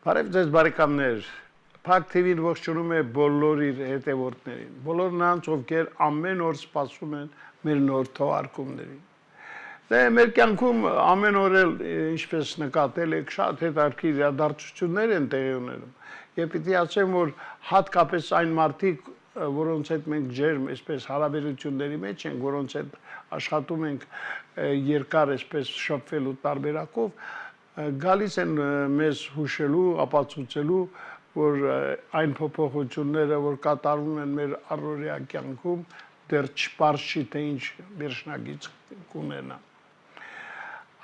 Բարև ձեզ բարեկամներ, Փակ TV-ն ողջունում է բոլոր իր հետևորդներին, բոլոր նրանց, ովքեր ամեն օր սպասում են մեր նոր թողարկումներին։ Դե մեր կյանքում ամեն օր էլ ինչպես նկատել եք, շատ հետաքրքիր իրադարձություններ են տեղի ունենում։ Եվ պիտի ասեմ, որ հատկապես այն մարդիկ, որոնց հետ մենք ջերմ այսպես հարաբերությունների մեջ ենք, որոնց հետ աշխատում ենք երկար այսպես շփվելու տարբերակով, գալիս են մեզ հուշելու, ապացուցելու, որ այն փոփոխությունները, որ կատարվում են մեր առօրյա կյանքում, դեռ չպարզ չի, թե ինչ վերջնագիծ կունենա։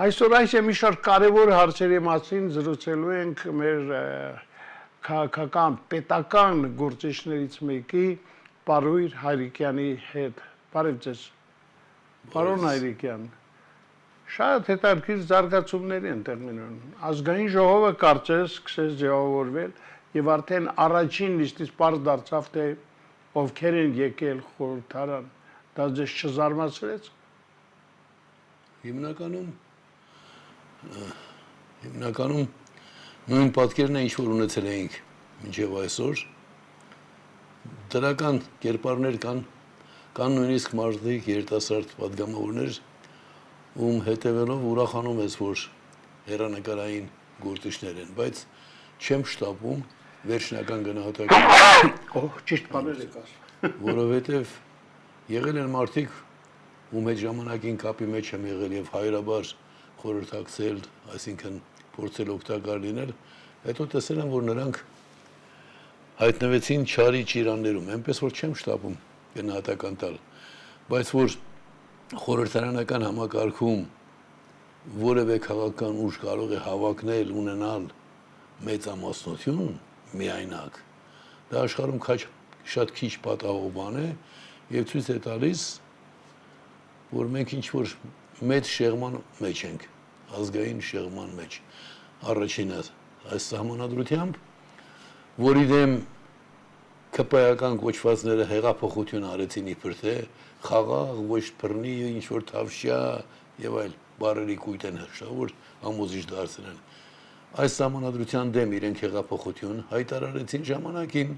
Այսօր այս մի շարք կարևոր հարցերի մասին զրուցելու ենք մեր քաղաքական պետական գործիչներից մեկի Պարույր Հայրիկյանի հետ։ Բարև ձեզ, պարոն Հայրիկյան։ Շատ հետաքրքիր զարգացումներ են տեղի ունենում։ Ազգային ժողովը կարծես սկսեց ձևավորվել եւ արդեն առաջին լիստից պարզ դարձավ, թե ովքեր են եկել խորհրդարան։ Դա ձեզ չզարմացրեց։ Հիմնականում նույն պատկերն է, ինչ որ ունեցել էինք մինչև այսօր։ Դրական կերպարներ կան նույնիսկ մարդիկ, երիտասարդ պատգամավորներ, ում հետևելով ուրախանում ես, որ հեռանկարային գործիչներ են, բայց չեմ շտապում վերջնական գնահատական ճիշտ բաներ եք ասում, որովհետև եղել են մարդիկ, ում հետ ժամանակին կապի մեջ եմ եղել եւ հայրաբար խորհրդակցել, այսինքն փորձել օգտակար լինել, հետո տեսել եմ, որ նրանք հայտնվեցին չարի ճիրաններում, այնպես որ չեմ շտապում գնահատական տալ, բայց որ խորհրդարանական համակարգում որևէ քաղաքական ուժ կարող է հավակնել, ունենալ մեծամասնություն միայնակ, դա աշխարհում շատ քիչ պատահող բան է եւ ցույց է տալիս, որ մենք ինչ-որ մեծ շեղման մեջ ենք, ազգային շեղման մեջ, առաջինը այս սահմանադրությամբ, որի դեմ ԿՊ-ական կոչվածները հեղափոխություն արեցին իբր թե խաղաղ, ոչ բռնի, ինչ-որ թավշյա եւ այլ բառերի կույտ են հրշավոր համոզիչ դարձրել։ Այս սահմանադրության դեմ իրենք հեղափոխություն հայտարարեցին ժամանակին,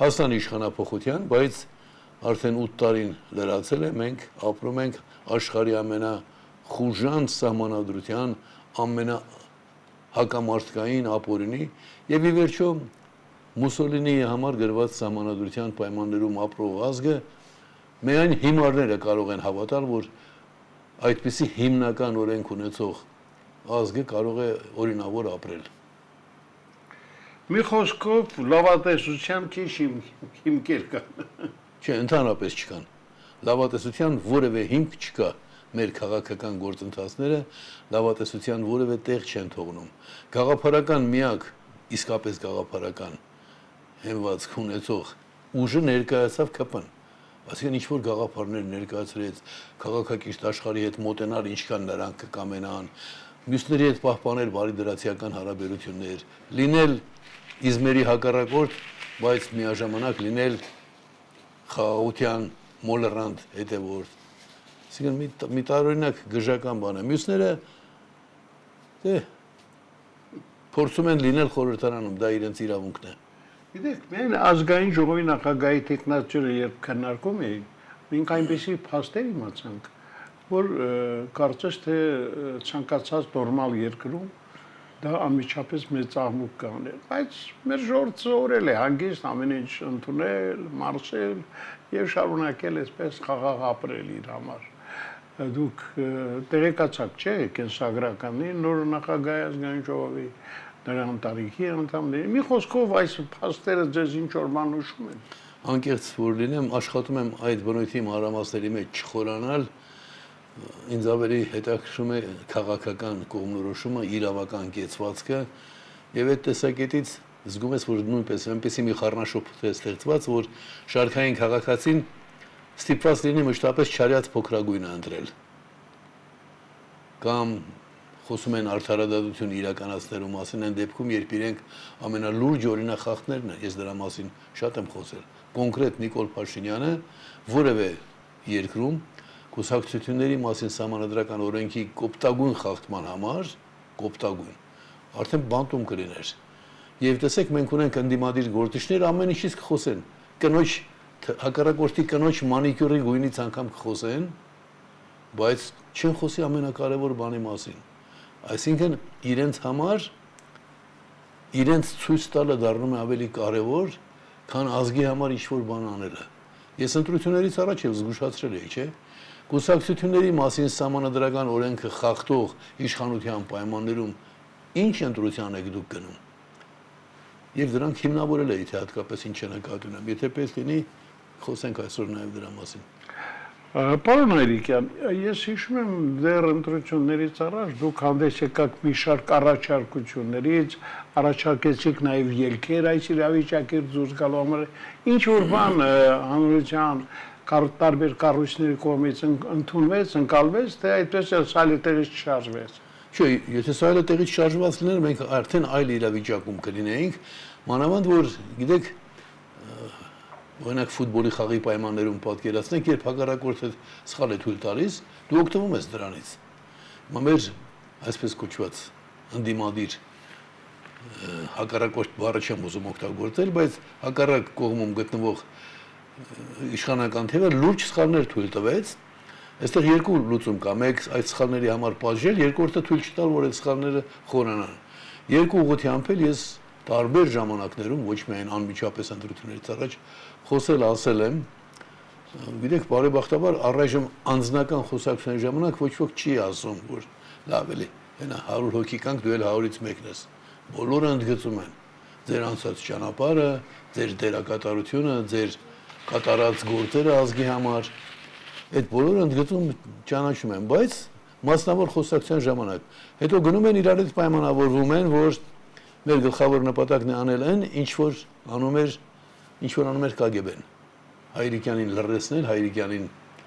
հասան իշխանափոխության, բայց արդեն 8 տարին լրացել է, մենք ապրում ենք աշխարհի ամենախուժանց սահմանադրության, ամենահակամարտկային ապօրինի եւ ի վերջո Մուսոլինիի համար գրված սահմանադրության պայմաններում ապրող ազգը միայն հիմարները կարող են հավատալ, որ այդպիսի հիմնական օրենք ունեցող ազգը կարող է օրինավոր ապրել։ Մի խոսքով լավատեսության քիչ հիմքեր կան։ Չէ, ընդհանրապես չկան։ Լավատեսության որևէ հիմք չկա։ Մեր քաղաքական գործընթացները լավատեսության որևէ տեղ չեն թողնում։ Գաղափարական միակ, իսկապես գաղափարական հենվածք ունեցող ուժը ներկայացավ ԿՊ-ն։ Այսինքն ինչ-որ գաղափարներ ներկայացրեց, քաղաքակիրթ աշխարհի հետ մոտենալ ինչքան նրանք կկամենան, մյուսների հետ պահպանել բարիդրացիական հարաբերություններ, լինել իզմերի հակառակորդ, բայց միաժամանակ լինել խաղաղության մոլեռանդ հետևորդ։ Այսինքն մի տարօրինակ գժական բան է։ Մյուսները փորձում են լինել խորհրդարանում, դա իրենց իրավունքն է։ Գիտեք, մենք ազգային ժողովի նախագահի տեխնացիորը երբ քննարկում էինք, մենք այնպեսի փաստեր իմացանք, որ կարծես թե ցանկացած նորմալ երկրում դա անմիջապես մեծ աղմուկ կաներ, բայց մեր ժողովուրդը սովորել է հանգիստ ամեն ինչ ընդունել, մարսել եւ շարունակել այսպես խաղաղ ապրել իր համար։ Դուք տեղեկացաք, չէ՞, կենսագրականի նոր նախագահի ազգային ժողովի նրա ընտանիքի անդամների։ Մի խոսքով այս փաստերը ձեզ ինչ որ բան հուշում են։ Անկեղծ որ լինեմ, աշխատում եմ այդ բնույթի մանրամասների մեջ չխորանալ, ինձ ավելի հետաքրքրում է քաղաքական կողմնորոշումը, իրավական կեցվածքը եւ այդ տեսակետից զգում ես, որ նույնպես այնպեսի մի խառնաշփոթ է ստեղծված, որ շարքային քաղաքացին ստիպված լինի մշտապես չարյաց փոքրագույնը ընտրել։ Կամ խոսում են արդարադատություն իրականացնելու մասին այն դեպքում, երբ իրենք ամենալուրջ օրինախախտներն են, ես դրա մասին շատ եմ խոսել։ Կոնկրետ Նիկոլ Փաշինյանը որևէ երկրում կուսակցությունների մասին սահմանադրական օրենքի կոպտագույն խախտման համար, արդեն բանտում կլիներ։ Եվ տեսեք, մենք ունենք ընդդիմադիր գործիչներ, ամեն ինչից կխոսեն։ Կնոջ հակառակորդի կնոջ մանիկյուրի գույնից անգամ կխոսեն, բայց չեն խոսի ամենակարևոր բանի մասին։ Այսինքն իրենց համար իրենց ցույց տալը դառնում է ավելի կարևոր, քան ազգի համար ինչ-որ բան անելը։ Ես ընտրություններից առաջ էլ զգուշացրել էի, չէ՞։ Կուսակցությունների մասին սահմանադրական օրենքը խախտող իշխանության պայմաններում ինչ ընտրության եք դուք գնում։ Եվ դրանք հիմնավորել էի, թե հատկապես ինչ է նկատի ունեմ։ Եթե պետք լինի, խոսենք այսօր նաև դրա մասին։ Պարոն Այրիկյան, ես հիշում եմ դեռ ընտրություններից առաջ դուք հանդես եկաք մի շարք առաջարկություններից, առաջարկեցիք նաև ելքեր այս իրավիճակից դուրս գալու համար, ինչ որ բան հանրության տարբեր կառույցների կողմից ընդունվեց, ընկալվեց, թե այդպես էլ սայլը տեղից չշարժվեց։ Չէ, եթե սայլը տեղից շարժված լիներ, մենք արդեն այլ իրավիճակում կլինեինք, մանավանդ որ գիտեք, օրինակ ֆուտբոլի խաղի պայմաններում պատկերացնենք, երբ հակառակորդը սխալ է թույլ տալիս, դու օգտվում ես դրանից։ Մեր այսպես կոչված ընդդիմադիր հակառակորդ բառը չեմ ուզում օգտագործել, բայց հակառակ կողմում գտնվող իշխանական թևը լուրջ սխալներ թույլ տվեց։ Այստեղ երկու լուծում կա, մեկ այդ սխալների համար պատժել, երկրորդը թույլ չտալ, որ այդ սխալները խորանան։ Երկու ուղղությամբ էլ ես տարբեր ժամանակներում, ոչ միայն անմիջապես ընտրություններից առաջ, խոսել ասել եմ, գիտեք, բարեբախտաբար առայժմ անձնական խոսակցության ժամանակ ոչ ոք չի ասում, որ լավ էլի, հենա 100 հոգի կանք, դու էլ 100-ից մեկն ես։ Բոլորը ընդգծում են ձեր անցած ճանապարհը, ձեր դերակատարությունը, ձեր կատարած գործերը ազգի համար։ Այդ բոլորը ընդգծում ճանաչում են, բայց մասնավոր խոսակցության ժամանակ։ Հետո գնում են իրար հետ պայմանավորվում են, որ մեր գլխավոր նպատակն է անել այն, ինչ որ անում էր ԿԳԲ-ն։ Հայրիկյանին լռեցնել, Հայրիկյանին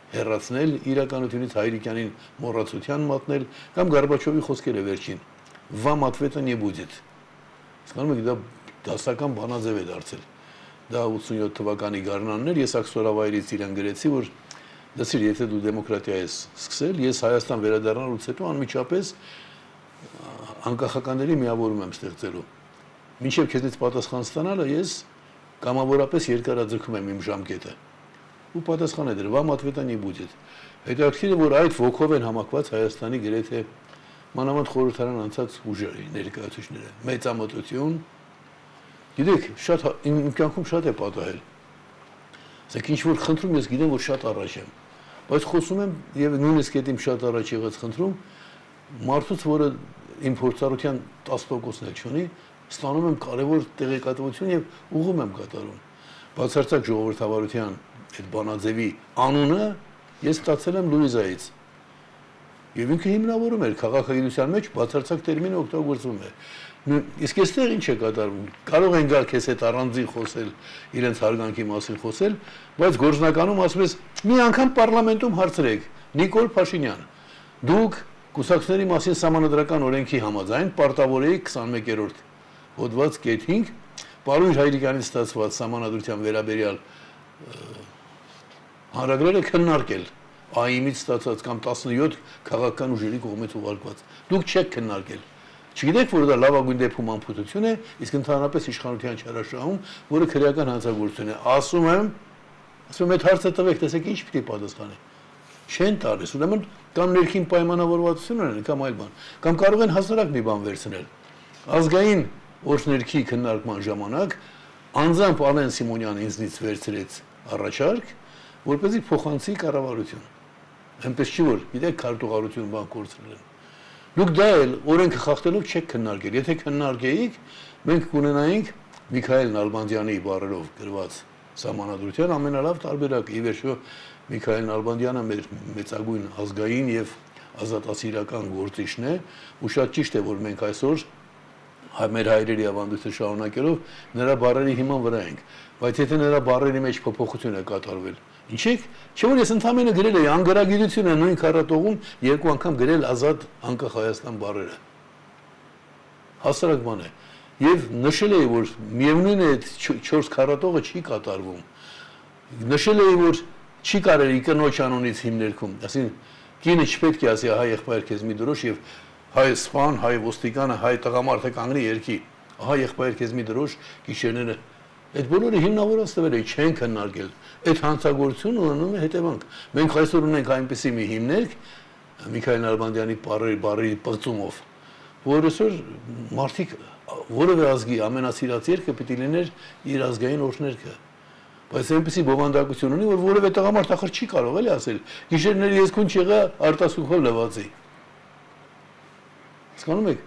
հեռացնել, իրականությունից Հայրիկյանին մոռացության մատնել, կամ Գորբաչովի խոսքերը վերջին. «Вам ответа не будет»։ Հասկանում եք, դա դասական բանաձև է դարձել։ Դա 87 թվականի գարնանն էր, ես ակսորավայրից իրան գրեցի, որ դասիր, եթե դու դեմոկրատիա ես սկսել, ես Հայաստան վերադառնալուց հետո անմիջապես անկախականների միավորում եմ ստեղծելու։ Մինչև քեզնից պատասխան ստանալը ես կամավորապես երկարաձգում եմ իմ ժամկետը։ Ու պատասխանը դեր, «Вам ответа не будет»։ Հետաքրքիր է, որ այդ ոգով են համակված Հայաստանի գրեթե մանավանդ խորհրդարան անցած ուժերի ներկայացուցիչները։ Մեծամտություն։ Գիտեք, շատ իմ կյանքում շատ է պատահել։ Ասենք ինչ որ խնդրում ես գիտեմ, որ շատ առաջ եմ, բայց խոսում եմ եւ նույնիսկ այդ իմ շատ առաջ եղած խնդրում մարդուց, որը իմ փորձառության 10%-ն էլ չունի, ստանում եմ կարևոր տեղեկատվություն եւ ուղում եմ կատարում։ Բացարձակ ժողովրդավարության այդ բանաձևի անունը ես ստացել եմ Լուիզայից։ Եվ ինքը հիմնավորում էր քաղաքագիտության մեջ բացարձակ տերմինը օգտագործվում է։ Իսկ այստեղ ինչ է կատարվում։ Կարող են գալ քեզ հետ առանձին խոսել, իրենց հարգանքի մասին խոսել, բայց գործնականում ասում ես՝ մի անգամ պարլամենտում հարցրեք, Նիկոլ Փաշինյան, դուք կուսակցությունների մասին սահմանադրական օրենքի համաձայն պարտավոր եք 21-րդ հոդված կետ 5 Պարույր Հայրիկյանից ստացված սահմանադրության վերաբերյալ հանրագրերը քննարկել ԱԻՄ-ից ստացած կամ 17 քաղաքական ուժերի կողմից ուղարկված։ Դուք չեք քննարկել։ Չգիտեք, որ դա լավագույն դեպքում անփութություն է, իսկ ընդհանրապես իշխանության չարաշահում, որը քրեական հանցագործություն է։ Ասում եմ, այդ հարցը տվեք, տեսեք ինչ պիտի պատասխանի։ Չեն տալիս, ուրեմն կամ ներքին պայմանավորվածություն ունեն, կամ այլ բան, կամ կարող են հասարակ մի բան վերցնել։ Ազգային օրենքի քննարկման ժամանակ անձամբ Ալեն Սիմոնյանը ինձնից վերցրեց առաջարկ, որպեսզի փոխանցի կառավարություն։ Այնպես չի որ, գիտեք, քարտուղարություն բան կորցրել են։ Դուք դա էլ օրենքը խախտելով չեք քննարկել։ Եթե քննարկեիք, մենք կունենայինք Միքայել Նալբանդյանի բառերով գրված սահմանադրության ամենալավ տարբերակը։ Ի վերջո Միքայել Նալբանդյանը մեր մեծագույն ազգային եւ ազատասիրական գործիչն է, ու շատ ճիշտ է, որ մենք այսօր մեր հայրերի ավանդույթը շարունակելով նրա բառերի հիման վրա ենք, բայց եթե նրա բառերի մեջ փոփոխություն է կատարվել, ինչեք, չէ՞ որ ես ընդհանրապես գրել էի անգարագիտությունը նույն քառատողում երկու անգամ գրել ազատ անկախ Հայաստան բառերը։ Հասարակ բան է։ Եվ նշել էի, որ միևնույն է 4 քառատողը չի կատարվում։ Նշել էի, որ չի կարելի կնոջ անունից հիմներքում, ասին կինը չպետք է ասի հայ եղբայր քեզ մի դրոշ եւ հայ սպան, հայ ոստիկանը, հայ տղամարդը կանգնի երկի։ ահա եղբայր քեզ մի դրոշ գիշերները այդ բոլորը հիմնավորված տվել է չեն քննարկել այդ հանցագործությունը ունենում է հետևանք մենք այսօր ունենք այնպիսի մի հիմներ Միքայել Նալբանդյանի բարերի պղծումով որ այսօր մարդիկ որևէ ազգի ամենասիրած երկը պիտի լիներ իր ազգային օրհներգը բայց այնպեսի բովանդակություն ունի որ որևէ տղամարդ ախր չի կարող էլի ասել գիշերների ես քուն չեղա արտասուքով լվացի հասկանում եք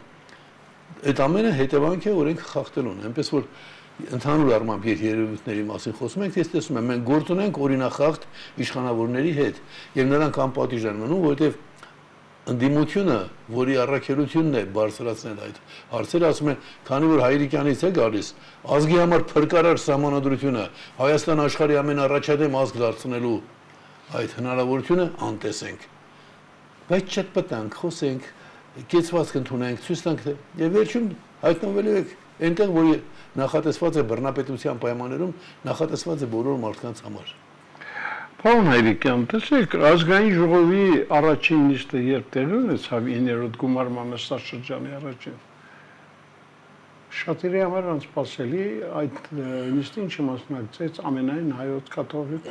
այդ ամենը հետևանք է օրենք խախտելուն այնպես որ ընդհանուր առմամբ երևույթների մասին խոսում ենք ես տեսնում եմ մենք գործ ունենք օրինախախտ իշխանավորների հետ եւ նրանք անպատիժ են մնում որովհետեւ ընդդիմությունը, որի առաքելությունն է բարձրացնել այդ հարցերը, ասում են, քանի որ Հայրիկյանից է գալիս, ազգի համար փրկարար սահմանադրությունը, Հայաստան աշխարհի ամենաառաջադեմ ազգ դարձնելու այդ հնարավորությունը անտեսենք։ Բայց չտպտանք, խոսենք, կեցվածք ընդունենք, ցույց տանք, եւ վերջում հայտնվելու եք այնտեղ, որ նախատեսված է բռնապետության պայմաններում, նախատեսված է բոլոր մարդկանց համար։ Պարոն Հայրիկյան, տեսեք, ազգային ժողովի առաջին նիստը երբ տեղի ունեցավ 9-րդ գումարման նստաշրջանի առաջին, շատերի համար անսպասելի այդ նիստին չմասնակցեց ամենայն հայոց կաթողիկ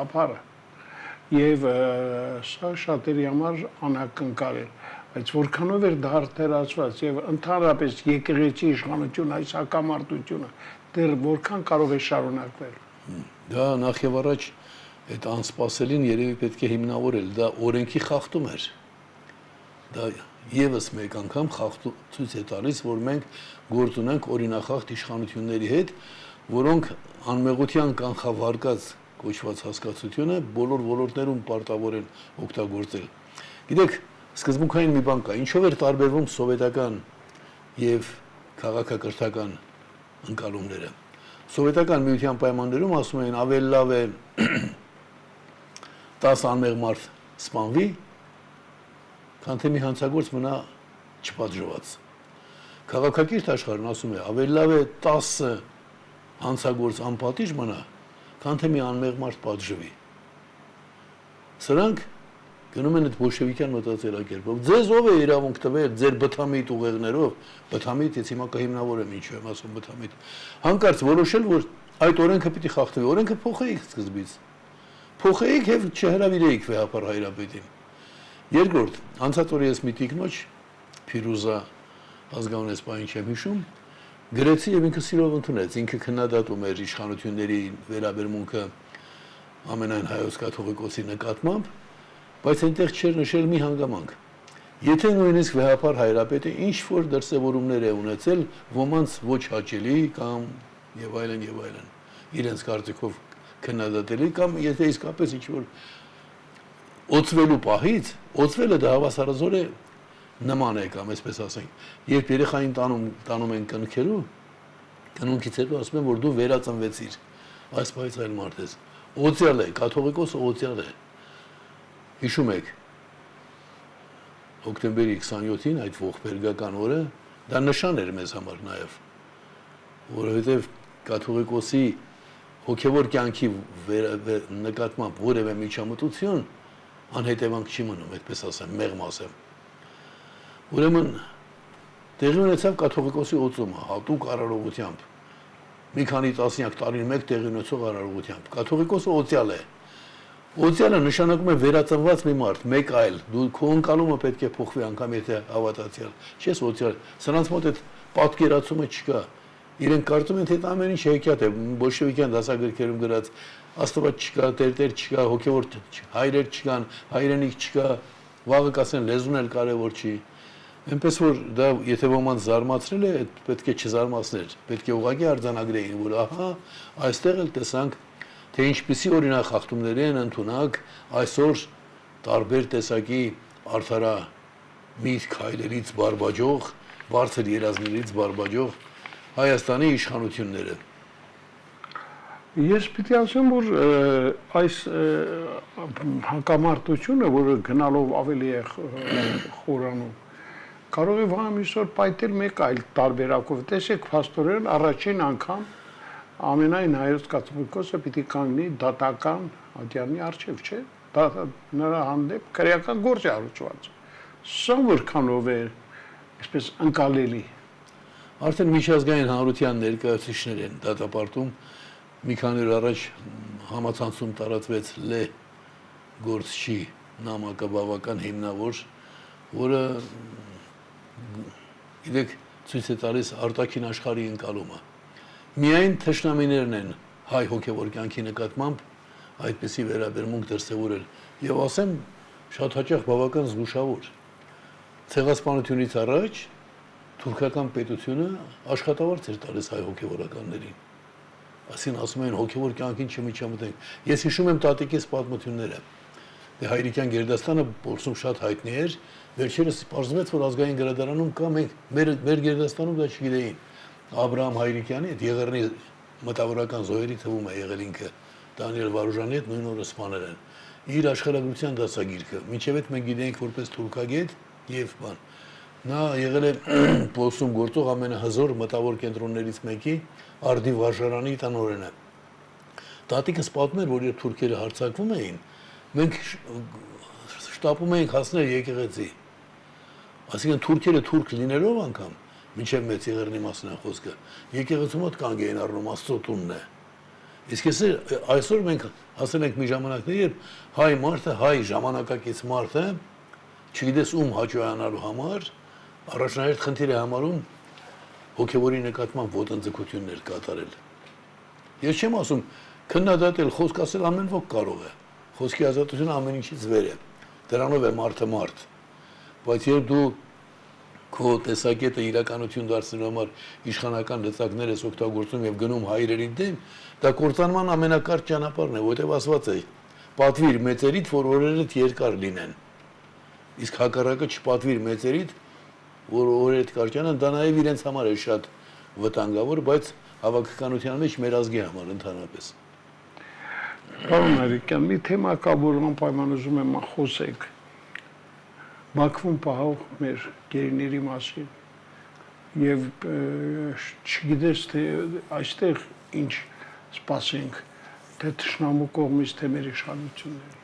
ապարը եւ սա շատերի համար անակնկալ էր, բայց որքանով էր դա արդարացված եւ ընդհանրապես եկեղեցի իշխանությունը այս հակամարտությունը դեռ որքան կարող է շարունակվել։ Դա նախ եւ առաջ այդ անսպասելին երևի պետք է հիմնավորել, դա օրենքի խախտում էր։ Դա եւս մեկ անգամ ցույց է տալիս, որ մենք գործ ունենք օրինախախտ իշխանությունների հետ, որոնք անմեղության կանխավարկած կոչված հասկացությունը բոլոր ոլորտներում պարտավոր են օգտագործել։ Գիտեք, սկզբունքային մի բան կա, ինչով էր տարբերվում սովետական եւ քաղաքակրթական ընկալումները։ Սովետական միության պայմաններում ասում էին ավելի լավ է 10 անմեղ մարդ սպանվի, քան թե մի հանցագործ մնա չպատժված։ Քաղաքակիրթ աշխարհն ասում է, ավելի լավ է 10 հանցագործ անպատիժ մնա, քան թե մի անմեղ մարդ պատժվի։ Սրանք գնում են այդ բոլշևիկյան մտածելակերպով։ Ձեզ ով է իրավունք տվել ձեր բթամիտ ուղեղներով, բթամիտ, ես հիմա կհիմնավորեմ ինչու եմ ասում բթամիտ։ Հանկարծ որոշել, որ այդ օրենքը պիտի խախտվի, օրենքը փոխեիք սկզբից։ Փոխեիք եւ չհրավիրեիք վեհապար Հայրապետին։ Երկրորդ, անցած օրը ես մի տիկնոջ Փիրուզա ազգանունից պայն չեմ հիշում, գրեցի եւ ինքը սիրով ընդունեց, ինքը քննադատում էր իշխանությունների վերաբերմունքը ամենայն հայոց կաթողիկոսի նկատմամբ, բայց այնտեղ չէր նշել մի հանգամանք։ Եթե նույնիսկ վեհապար Հայրապետը ինչ որ դրսևորումներ է ունեցել ոմանց ոչ հաճելի կամ եւ այլն, իրենց կարծիքով քննադատելի կամ եթե իսկապես ինչ որ օծվելու պահից, օծվելը դա հավասարազոր է նման է կամ այսպես ասենք, երբ երեխային տանում են կնքելու, կնունքից հետո ասում են, որ դու վերածնվեցիր, այս պահից այլ մարդ ես, օծյալ է, կաթողիկոսը օծյալ է, հիշում եք, հոկտեմբերի 27-ին այդ ողբերգական օրը, դա նշան էր մեզ համար նաև, որովհետև կաթողիկոսի հոգևոր կյանքի նկատմամբ որևէ միջամտություն անհետևանք չի մնում, այդպես ասեմ, մեղմ ասեմ։ Ուրեմն տեղի ունեցավ կաթողիկոսի օծումը հատուկ արարողությամբ։ Մի քանի տասնյակ տարին մեկ տեղի ունեցող արարողությամբ։ Կաթողիկոսը օծյալ է։ Օծյալը նշանակում է վերածնված մի մարդ, մեկ այլ։ Դու քո ընկալումը պետք է փոխվի անգամ եթե հավատացյալ։ Չես օծյալ։ Սրանց մոտ այդ պատկերացումը չկա։ Իրենք կարծում են թե դա ամեն ինչ հեքիաթ է, բոլշևիկյան դասագրքերում գրած Աստված չկա, Տեր չկա, հոգևոր հայրեր չկան, հայրենիք չկա, վաղը կասեն լեզուն էլ կարևոր չի։ Այնպես որ դա եթե ոմանց զարմացրել է, պետք է չզարմացներ, պետք է ուղղակի արձանագրեին, որ ահա այստեղ էլ տեսանք, թե ինչպիսի օրինախախտումներ են ընդունակ այսօր տարբեր տեսակի արդարամիտ քայլերից բարբաջող, բարձր երազներից բարբաջող Հայաստանի իշխանությունները։ Ես պիտի ասեմ, որ այս հակամարտությունը, որը գնալով ավելի է խորանում, կարող է վաղամիսօր պայթել մեկ այլ տարբերակով։ Տեսեք, փաստորեն առաջին անգամ ամենայն հայոց կաթողիկոսը պիտի կանգնի դատական ատյանի առջև, չէ՞։ Դա նրա հանդեպ քրեական գործ է արուճված։ Սա որքանով է այսպես ընկալելի։ Արդեն միջազգային հանրության ներկայացուցիչներ են դատապարտում մի քանի օր առաջ համացանցում տարածվեց Լե գործչի նամակը բավական հիմնավոր, որը գիտեք ցույց է տալիս արտաքին աշխարհի ընկալումը։ Միայն թշնամիներն են հայ հոգևոր կյանքի նկատմամբ այդպիսի վերաբերմունք դրսևորել եւ ասեմ շատ հաճախ բավական զգուշավոր։ Ցեղասպանությունից առաջ թուրքական պետությունը աշխատավարձ էր տալիս հայ հոգևորականներին։ Այսին ասում են հոգևոր կյանքին չմիջամտենք։ Ես հիշում եմ տատիկիս պատմությունները։ Դե հայրիկյան գերդաստանը Պոլսում շատ հայտնի էր, վերջերս պարզվեց, որ ազգային գրադարանում կա, մենք մեր գերդաստանում դա չգիտեին։ Աբրահամ Հայրիկյանի հետ Եղեռնի մտավորական զոհերի թվում է եղել ինքը, Դանիել Վարուժանի հետ նույն օրը սպանել են։ Իր աշխարհագրության դասագիրքը, մինչև այդ մենք գիտենք որպես թուրքագետ եւ բան։ Նա եղել է Պոլսում գործող ամենահզոր մտավոր կենտրոններից մեկի Արդի վարժարանի տնօրենը։ Տատիկս պատմել, որ երբ թուրքերը հարձակվում էին, մենք շտապում էինք հասնել եկեղեցի։ Այսինքն թուրքերը թուրք լինելով անգամ, մինչև մեծ Եղեռնի մասն է խոսքը, եկեղեցու մոտ կանգ էին առնում Աստծո տունն է։ Իսկ այսօր մենք հասել ենք մի ժամանակների, երբ հայ մարդը, հայ ժամանակակից մարդը, չգիտես ում հաճոյանալու համար, առաջնահերթ խնդիր է համարում հոգևորի նկատմամբ ոտնձգություններ կատարել։ Ես չեմ ասում քննադատել, խոսք ասել ամեն ոք կարող է։ Խոսքի ազատությունը ամեն ինչից վեր է։ Դրանով է մարդը մարդ։ Բայց երբ դու քո տեսակետը իրականություն դարձնելու համար իշխանական լծակներ ես օգտագործում եւ գնում հայրերի դեմ, դա կործանման ամենակարճ ճանապարհն է, որտեղ ասված է. պատվիր մեծերիդ, որ օրերդ երկար լինեն։ Իսկ հակառակը չպատվիր մեծերիդ, որ օրերդ կարճանան, դա նաև իրենց համար է շատ վտանգավոր, բայց հավաքականության մեջ մեր ազգի համար ընդհանրապես։ Պարոն Հայրիկյան, մի թեմա կա, որ անպայման ուզում եմ խոսեք։ Բաքվում պահող մեր գերիների մասին եւ չգիտես թե այստեղ ինչ սպասենք, թե թշնամու կողմից, թե մեր իշխանությունների։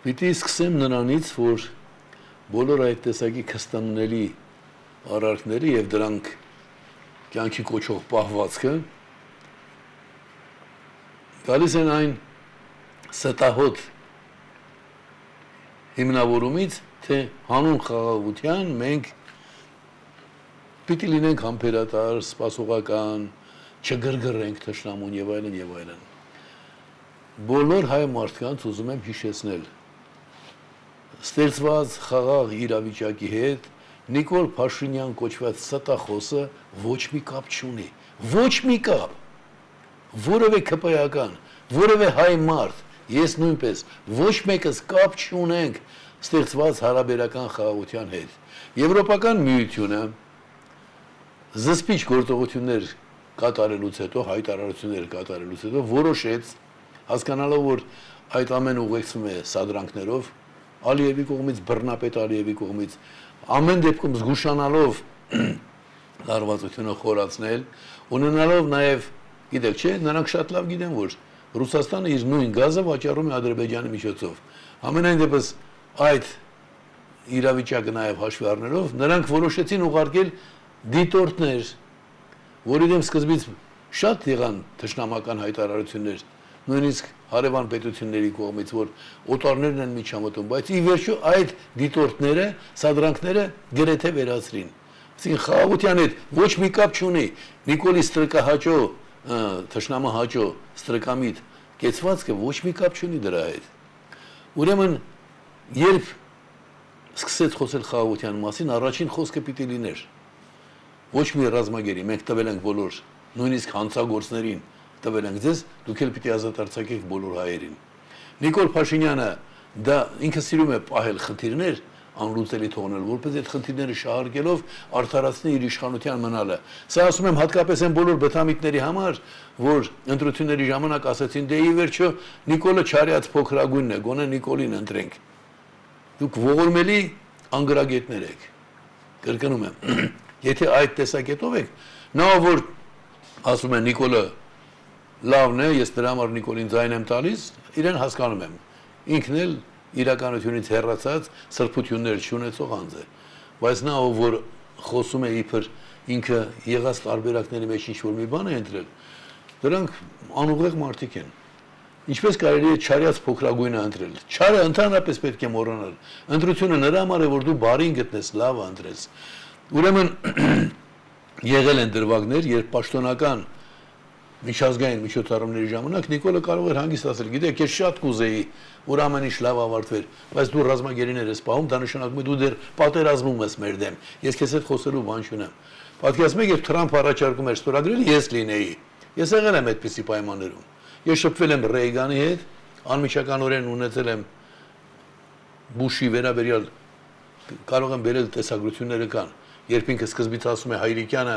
Պիտի սկսեմ նրանից, որ բոլոր այդ տեսակի քստանների արարքները եւ դրանք կյանքի կոչող պահվածքը գալիս են այն ստահոդ հիմնավորումից, թե հանուն խաղաղության մենք պիտի լինենք համբերատար, սպասողական, չգրգռենք թշնամուն եւ այլն եւ այլն։ Բոլոր հայ մարդկանց ուզում եմ հիշեցնել ստեղծված խաղաղ իրավիճակի հետ Նիկոլ Փաշինյան կոչված ստախոսը ոչ մի կապ չունի, ոչ մի կապ, որևէ քպայական, որևէ հայ մարդ, ես նույնպես ոչ մեկս կապ չունենք ստեղծված հարաբերական խաղաղության հետ։ Եվրոպական միությունը զսպիչ գործողություններ կատարելուց հետո, հայտարարություններ կատարելուց հետո որոշեց, հասկանալով, որ այդ ամեն ուղեկցվում է սադրանքներով, Ալիևի կողմից, բռնապետ Ալիևի կողմից, ամեն դեպքում զգուշանալով լարվածությունը խորացնել, ունենալով նաև, գիտեք չէ, նրանք շատ լավ գիտեն, որ Ռուսաստանը իր նույն գազը վաճառում է Ադրբեջանի միջոցով։ Ամենայն դեպս այդ իրավիճակը նաև հաշվի առնելով, նրանք որոշեցին ուղարկել դիտորդներ, որի դեմ սկզբից շատ եղան թշնամական հայտարարություններ, նույնիսկ հարևան պետությունների կողմից, որ օտարներն են միջամտում, բայց ի վերջո այդ դիտորդները, սադրանքները գրեթե վերացրին։ Այսինքն խաղաղության հետ ոչ մի կապ չունի Նիկոլի ստրկահաճո, թշնամահաճո, ստրկամիտ կեցվածքը ոչ մի կապ չունի դրա հետ։ Ուրեմն երբ սկսեց խոսել խաղաղության մասին, առաջին խոսքը պիտի լիներ ոչ մի ռազմագերի, մենք տվել ենք բոլոր, նույնիսկ հանցագործներին տվել ենք ձեզ, դուք էլ պիտի ազատ արձակեք բոլոր հայերին։ Նիկոլ Փաշինյանը դա ինքը սիրում է պահել խնդիրներ, անլուծելի թողնել, որպես այդ խնդիրները շահարկելով արդարացնի իր իշխանության մնալը։ Սա ասում եմ հատկապես այն բոլոր բթամիտների համար, որ ընտրությունների ժամանակ ասացին, դե ի վերջո Նիկոլը չարյաց փոքրագույնն է, գոնե Նիկոլին ընտրենք։ Դուք ողորմելի անգրագետներ եք։ Կրկնում եմ, եթե այդ տեսակետով եք, նա որ ասում է Նիկոլը լավն է, ես դրա համար Նիկոլին ձայն եմ տալիս, իրեն հասկանում եմ։ Ինքն էլ իրականությունից հեռացած սրբություններ չունեցող անձ է։ Բայց նա որ խոսում է իբր ինքը եղած տարբերակների մեջ ինչ-որ մի բան է ընտրել, դրանք անուղեղ մարդիկ են։ Ինչպես կարելի է չարյաց փոքրագույնը ընտրել։ Չարը ընդհանրապես պետք է մոռանալ։ Ընտրությունը նրա համար է, որ դու բարին գտնես, լավը ընտրես։ Ուրեմն եղել են դրվագներ, երբ պաշտոնական միջազգային միջոցառումների ժամանակ Նիկոլը կարող էր հանգիստ ասել, գիտեք, ես շատ կուզեի, որ ամեն ինչ լավ ավարտվեր, բայց դու ռազմագերիներ ես պահում, դա նշանակում է դու դեռ պատերազմում ես մեր դեմ։ Ես քեզ հետ խոսելու բան չունեմ։ Պատկերացնեք, երբ Թրամփ առաջարկում էր ստորագրել, ես լինեի։ Ես եղել եմ այդպիսի պայմաններում։ Ես շփվել եմ Ռեյգանի հետ, անմիջականորեն ունեցել եմ Բուշի վերաբերյալ կարող եմ բերել տեսագրությունները կան, երբ ինքը սկզբից ասում է հայրիկյանը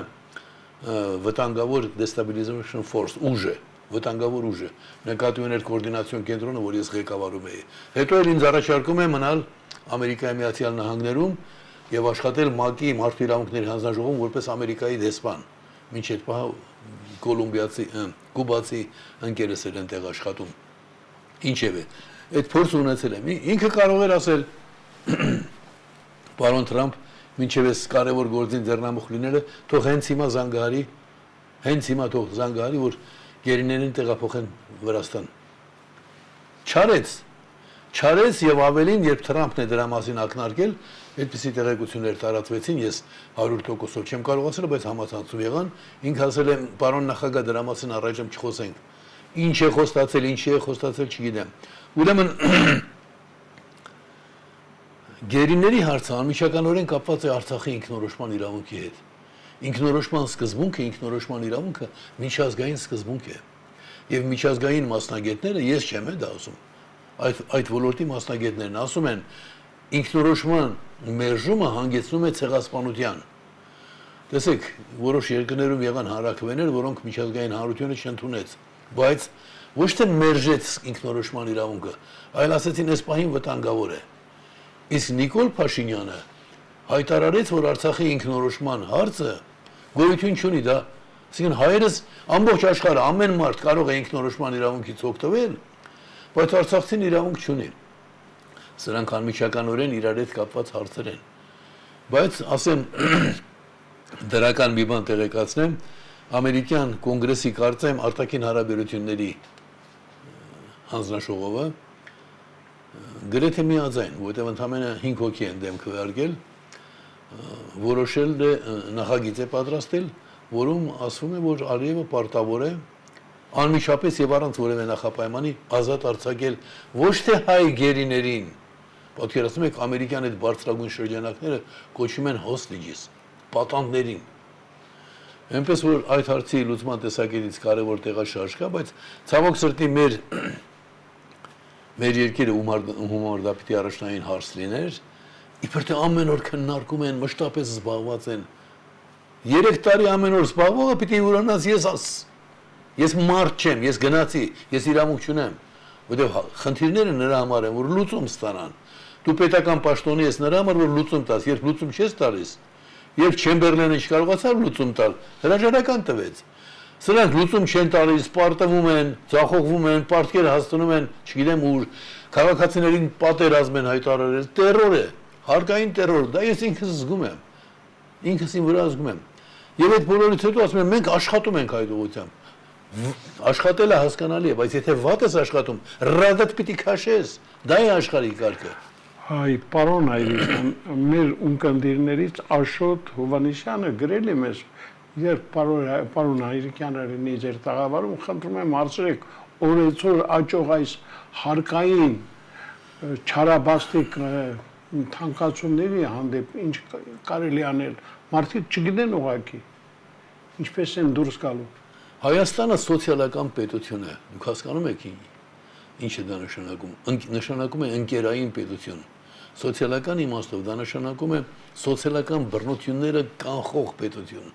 վտանգավոր destabilization force ուժ է, վտանգավոր ուժ է, նկատի ուներ կոորդինացիոն կենտրոնը, որ ես ղեկավարում էի։ Հետո էլ ինձ առաջարկում է մնալ Ամերիկայի Միացյալ Նահանգներում եւ աշխատել ՄԱԿ-ի մարդու իրավունքների հանձնաժողովում որպես Ամերիկայի դեսպան։ Մինչ այդ պահ կոլումբիացի, կուբացի ընկերս էր այնտեղ աշխատում։ Ինչևէ, այդ փորձը ունեցել եմ։ Ինքը կարող էր ասել պարոն Թրամփ, մինչև այս կարևոր գործին ձեռնամուխ լինելը, թող հենց հիմա թող զանգահարի, որ գերիներին տեղափոխեն Վրաստան։ Չարեց եւ ավելին, երբ Թրամփն է դրա մասին ակնարկել, այդպիսի տեղեկություններ տարածվեցին, ես 100%-ով չեմ կարող ասել, բայց համացանցում եղան, ինքը ասել է, պարոն նախագահ, դրա մասին առայժմ չխոսենք։ Ինչ է խոստացել, չգիտեմ։ Ուրեմն գերիների հարցը անմիջականորեն կապված է Արցախի ինքնորոշման իրավունքի հետ։ Ինքնորոշման սկզբունքը, ինքնորոշման իրավունքը միջազգային սկզբունք է։ Եվ միջազգային մասնագետները, ես չեմ դա ասում, այդ ոլորտի մասնագետներն ասում են, ինքնորոշման մերժումը հանգեցնում է ցեղասպանության։ Տեսեք, որոշ երկրներում եղան հանրաքվեներ, որոնք միջազգային հանրությունը չընդունեց, բայց ոչ թե մերժեց ինքնորոշման իրավունքը, այլ ասեցին, այս պահին վտանգավոր է։ Իսկ Նիկոլ Փաշինյանը հայտարարեց, որ Արցախի ինքնորոշման հարցը գոյություն չունի, դա, ասիկան հայերս ամբողջ աշխարհը ամեն մարդ կարող է ինքնորոշման իրավունքից օգտվել, բայց արցախցին իրավունք չունի։ Սրանք անմիջականորեն իրար հետ կապված հարցեր են։ Բայց ասեմ դրական մի բան տեղեկացնեմ, ամերիկյան կոնգրեսի կարծեմ արտաքին հարաբերությունների հանձնաժողովը գրեթե միաձայն, որտեղ ընդամենը 5 հոգի են դեմ քվեարկել, որոշել է նախագիծ է պատրաստել, որում ասվում է, որ Ալիևը պարտավոր է անմիջապես եւ առանց որևէ նախապայմանի ազատ արձակել ոչ թե հայ գերիներին, պատկերացնում եք ամերիկյան այդ բարձրագույն շրջանակները կոչում են hostages, պատանդներին։ Այնպես որ այդ հարցի լուծման տեսակետից կարևոր տեղաշարժ կա, բայց ցավոք սրտի մեր երկիրը հումոր դա պիտի առաջնային հարց լիներ, իբր թե ամեն օր քննարկում են, մշտապես զբաղված են։ 3 տարի ամեն օր զբաղվողը պիտի ուրանաս ես մարդ չեմ, ես գնացի, ես իրավունք չունեմ, որտեղ խնդիրները նրա համար են, որ լուծում ստանան։ Դու պետական պաշտոնի ես նրա համար, որ լուծում տաս, երբ լուծում չես տալիս, երբ Չեմբերլենը չկարողացավ լուծում տալ, հրաժարական տվեց։ Սրանք լուծում չեն տալիս, պարտվում են, ձախողվում են, պարտքեր հաստատում են, չգիտեմ ուր, քաղաքացիներին պատերազմ են հայտարարել, տերոր է, հարկային տերոր, դա ես ինքս զգում եմ, ինքս իմ վրա զգում եմ։ Եվ այդ բոլորից հետո ասում եմ, մենք աշխատում ենք այդ ուղղությամբ։ Աշխատելը հասկանալի է, բայց եթե վատ ես աշխատում, ռադդ պիտի քաշես, դա է աշխարհի կարգը։ Հայ, պարոն Հայրիկյան, մեր ունկնդիրներից Աշոտ Հովանեսյանը գրել է մեզ, երբ պարոն Հայրիկյանը լինի ձեր տաղավարում, խնդրում եմ հարցրեք, օրեցօր աճող այս հարկային չարաբաստիկ թանկացումների հանդեպ ինչ կարելի անել, մարդիկ չգիտեն ուղղակի, ինչպես են դուրս գալու։ Հայաստանը սոցիալական պետություն է, դուք հասկանում եք ինչ է դա նշանակում, նշանակում է ընկերային պետություն, սոցիալական իմաստով դա նշանակում է սոցիալական բռնությունները կանխող պետություն,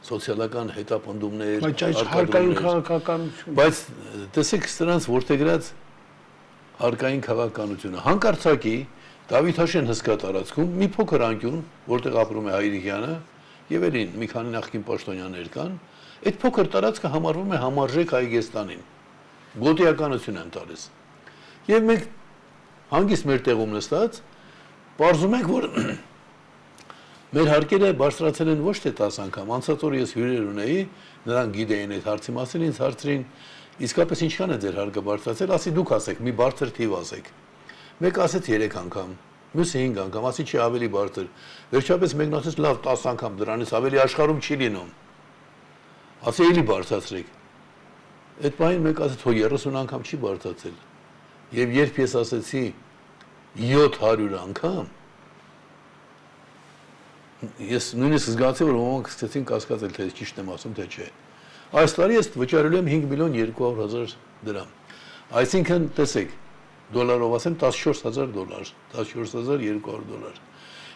սոցիալական հետապնդումներ, բայց այս հարկային քաղաքականություն, բայց տեսեք սրանց որդեգրած հարկային քաղաքականությունը, հանկարծակի Դավիթաշեն հսկա տարածքում մի փոքր անկյուն, որտեղ ապրում է Հայրիկյանը եւ ելին մի քանի նախկին պաշտոնյաներ կան, այդ փոքր տարածքը համարվում է համարժեք Հայգեստանին, գոտիականություն են տալիս։ Եվ մենք հանգիստ մեր տեղում նստած, պարզում ենք, որ Մեր հարկերը բարձրացել են ոչ թե 10 անգամ, անցած օրը ես հյուրեր ունեի, նրանք գիտեին այդ հարցի մասին, ինձ հարցրին, իսկապես ինչքան է ձեր հարկը բարձրացել, ասի դուք ասեք, մի բարձր թիվ ասեք։ Մեկ ասեց 3 անգամ, մյուսը 5 անգամ, ասի չի ավելի բարձր։ Վերջապես մեկն ասեց լավ 10 անգամ դրանից ավելի աշխարհում չի լինում։ Ասի էլի բարձրացրեք։ Այդ բանին մեկ ասեց հո 30 անգամ չի բարձրացել։ Եվ երբ ես ասեցի 700 անգամ, ես նույնիսկ զգացի որ ոմանք սկսեցին կասկածել թե ճիշտ եմ ասում թե չէ։ Այս տարի ես վճարել եմ 5 միլիոն 200,000 դրամ։ Այսինքն տեսեք, դոլարով ասեմ $14,000, $14,200։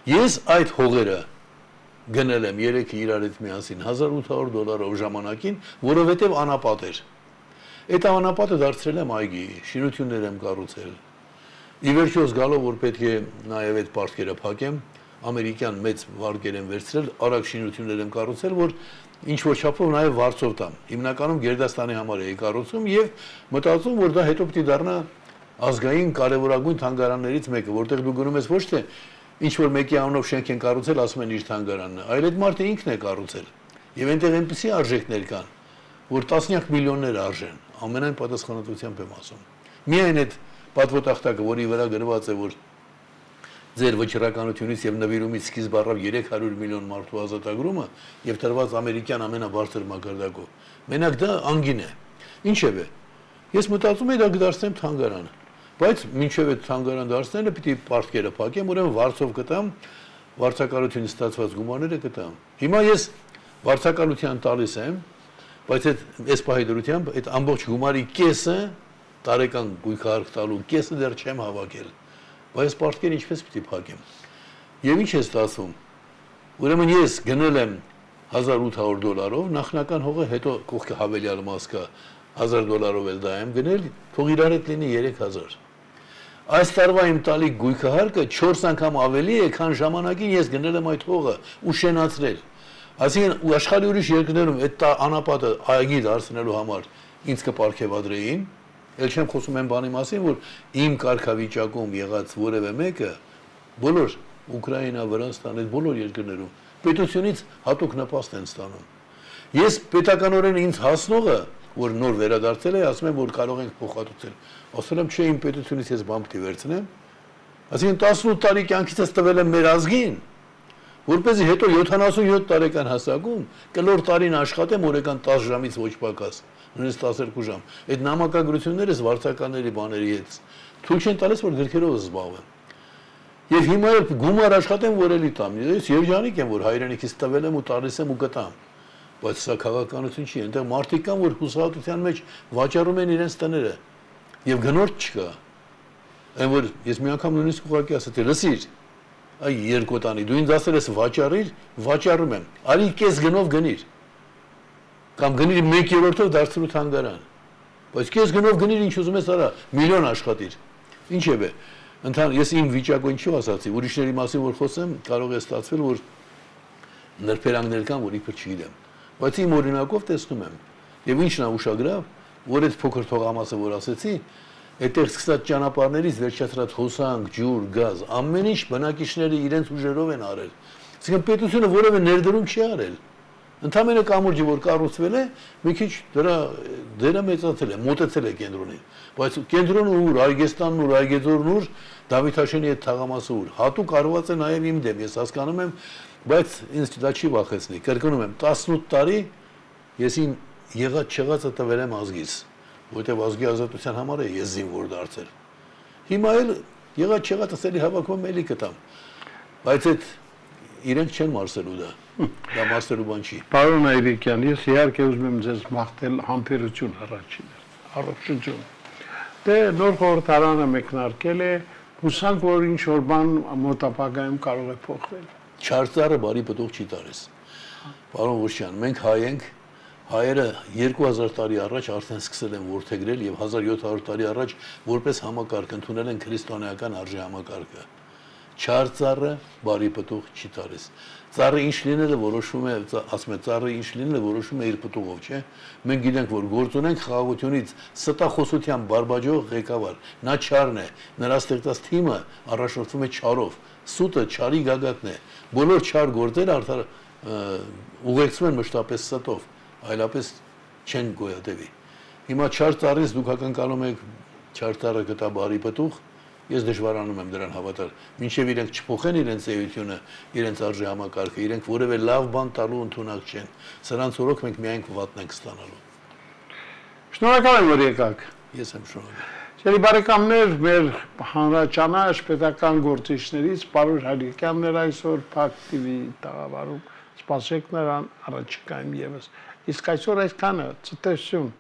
Ես այդ հողերը գնել եմ 3-ը իրար հետ միասին $1,800 ժամանակին, որովհետև անապատ էր։ Այդ անապատը դարձրել եմ այգի, շինություններ եմ կառուցել։ Ի վերջո զգալով որ պետք է նաև այդ պարտքերը փակեմ, ամերիկյան մեծ վարկեր եմ վերցրել, արագ շինություններ եմ կառուցել, որ ինչ որ չափով նաև վարձով տամ։ Հիմնականում Գերդաստանի համար էի կառուցում եւ մտածում որ դա հետո պիտի դառնա ազգային կարևորագույն թանգարաններից մեկը, որտեղ դու գնում ես ոչ թե ինչ որ մեկի անունով շենք են կառուցել, ասում են իր թանգարանն է, այլ այդ մարդը ինքն է կառուցել։ Եվ այնտեղ այնպիսի արժեքներ կան, որ տասնյակ միլիոններ արժեն, ամենայն պատասխանատվությամբ եմ ասում։ Միայն այդ պատվոտախտակը, որի վրա գրված է, որ ձեր վճռականությունից եւ նվիրումից սկիզբ առավ 300 միլիոն մարդու ազատագրումը եւ տրված ամերիկյան ամենաբարձր մակարդակով։ Մենակ դա անգին է։ Ինչևէ, ես մտածում եի դա կդարձնեմ թանգարան, բայց մինչեւ այդ թանգարան դարձնելը պիտի պարտքերը փակեմ, ուրեմն վարձով կտամ, վարձակալությունից ստացված գումարները կտամ։ Հիմա ես վարձակալության տալիս եմ, բայց այս պահի դրությամբ այդ ամբողջ գումարի կեսը տարեկան գույքահարկ տալու կեսը դեռ չեմ հավաքել։ Բայց պարտքերը ինչպես պիտի փակեմ։ Եվ ինչ է ստացվում։ Ուրեմն ես գնել եմ $1,800, նախնական հողը հետո կողքը հավելյալ մաս կա $1,000 էլ դա եմ գնել, թող իրար հետ լինի 3,000։ Այս տարվա իմ տալի գույքահարկը 4 անգամ ավելի է, քան ժամանակին ես գնել եմ այդ հողը ու շենացրել։ Այսինքն ու աշխարհի ուրիշ երկրներում այդ անապատը այգի դարձնելու համար ինձ կպարգևադրեին, ել չեմ խոսում այն բանի մասին, որ իմ կարգավիճակում եղած որևէ մեկը բոլոր Ուկրաինա, Վրաստան, այդ բոլոր երկրներում պետությունից հատուկ նպաստ են ստանում։ Ես պետականորեն ինձ հասնողը, որ նոր վերադարձել է, ասում եմ, որ կարող ենք փոխհատուցել։ Ասել եմ, չէ, իմ պետությունից ես բան պիտի վերցնեմ։ Այսինքն 18 տարի կյանքիցս տվել եմ մեր ազգին, որպեսզի հետո 77 տարեկան հասակում կլոր տարին աշխատեմ օրական 10 ժամից ոչ պակաս, նույնիսկ 12 ժամ։ Այդ նամակագրություններս վարձականների բաների հետ թույլ չեն տալիս, որ գրքերով զբաղվեմ։ Եվ հիմա էլ գումար աշխատեմ, որ էլի տամ։ Ես երջանիկ եմ, որ հայրենիքից տվել եմ ու տալիս եմ ու կտամ։ Բայց սա քաղաքականություն չի, այնտեղ մարդիկ կան, որ հուսահատության մեջ վաճառում են իրենց տները եւ գնորդ չկա։ Այն որ ես մի անգամ նույնիսկ ուղղակի ասացի, լսիր, այ երկու տանի, դու ինձ ասել ես վաճառիր, վաճառում եմ։ Արի կես գնով գնիր։ Կամ գնիր 1/3-ով դարձրու թանգարան։ Բայց կես գնով գնիր, ինչ ուզում ես արա, միլիոն աշխատիր։ Ինչևէ, ես իմ վիճակը ինչու ասացի, ուրիշների մասին որ խոսեմ, կարող է ստացվել, որ նրբերանգներ կան, որ իբր չգիտեմ։ Բայց իմ օրինակով տեսնում եմ։ Եվ ինչն է ուշագրավ, որ այդ փոքր թողամասը որ ասեցի, այդտեղ սկսած ճանապարհներից վերջացրած հոսանք, ջուր, գազ, ամեն ինչ բնակիչները իրենց ուժերով են արել։ Այսինքն պետությունը որևէ ներդրում չի արել։ Ընդամենը կամուրջը որ կառուցվել է, մի քիչ դերը մեծացել է, մոտեցել է կենտրոնին։ Բայց կենտրոնը ուր, Այգեստանն ուր, Այգեձորն ուր, Դավիթաշենի այդ թաղամասը ուր, հատուկ արված է նաև իմ դեմ, ես հասկանում եմ, բայց ինձ դա չի վախեցնի։ Կրկնում եմ, 18 տարի ես իմ եղած չեղածը տվել եմ ազգից, որտեղ ազգի ազատության համար է ես զինվոր դարձել։ Հիմա էլ եղած չեղածս էլի հավաքում էլի կտամ։ Բայց այդ իրենք չեն մարսելու դա մարսելու բան չի։ Պարոն Այրիկյան, ես իհարկե ուզում եմ ձեզ մաղթել համբերություն առաջիներ, առողջություն։ Դե նոր խորհրդարանը մեկնարկել է, հուսանք, որ ինչ որ բան մոտապագայում կարող է փոխվել։ Չարծարը բարի պտուղ չի տալիս։ Պարոն Ղուշյան, մենք հայ ենք, հայերը 2000 տարի առաջ արդեն սկսել են որդեգրել եւ 1700 տարի առաջ որպես համակարգ ընդունել են քրիստոնեական արժեհամակարգը։ չար ծառը բարի պտուղ չի տալիս։ Ծառը ինչ լինելը որոշում է, ասում է ծառը ինչ լինելը որոշում է իր պտուղով, չէ՞։ Մենք գիտենք, որ գործ ունենք խաղաղությունից ստախոսության բարբաջող ղեկավար, նա չարն է, նրա ստեղծած թիմը առաջնորդվում է չարով, սուտը չարի գագաթն է։ Բոլոր չար գործերը արդար ուղեկցվում են մշտապես ստով, այլապես չեն գոյատևի։ Հիմա չար ծառից դուք ակնկալում եք չար ծառը կտա բարի պտուղ, ես դժվարանում եմ դրան հավատալ, մինչև իրենք չփոխեն իրենց էությունը, իրենց արժի համակարգը, իրենք որևէ լավ բան տալու ընդունակ չեն։ Սրանց օրոք մենք միայն վատն ենք ստանալու։ Շնորհակալ եմ, որ եկաք։ Ես եմ շնորհակալ։ Սիրելի բարեկամներ, մեր հանրաճանաչ պետական գործիչներից Պարուր Հարիկյանն էր այսօր Փակ TV տաղավարում։ Սպասեք նրան առաջիկայում եւս։ Իսկ այսօր այսքանը, ցտեսություն։